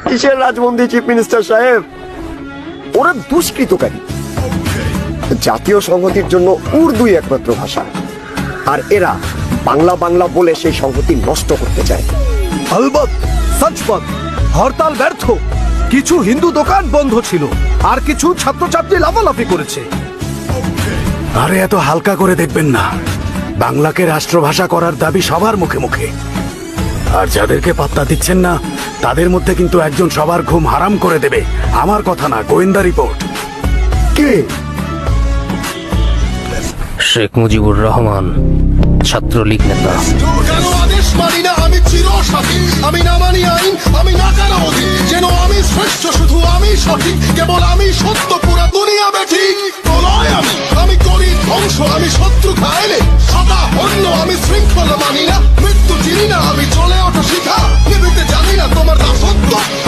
কিসের রাজবন্দি chief minister সাহেব? ওরা দুষ্কৃতকারী। জাতীয় সংহতির জন্য উর্দুই একমাত্র ভাষা, আর এরা বাংলা বাংলা বলে সেই সংহতি নষ্ট করতে চায়। আলবৎ, সচবত, হরতাল ব্যর্থ। কিছু হিন্দু দোকান বন্ধ ছিল, আর কিছু ছাত্রছাত্রী লাফালাফি করেছে। আরে এত হালকা করে দেখবেন না। বাংলাকে রাষ্ট্রভাষা করার দাবি সবার মুখে মুখে, আর যাদেরকে পাত্তা দিচ্ছেন না তাদের মধ্যে কিন্তু একজন সবার ঘুম হারাম করে দেবে। আমার কথা না, গোয়েন্দা রিপোর্ট। কে? শেখ মুজিবুর রহমান, ছাত্রলীগ নেতা। কেন আদেশ মানি না আমি চিরস্বাধীন, আমি না মানি আইন, আমি না কারো অধীন। যেন আমি শ্রেষ্ঠ, শুধু আমি সঠিক, কেবল আমি সত্য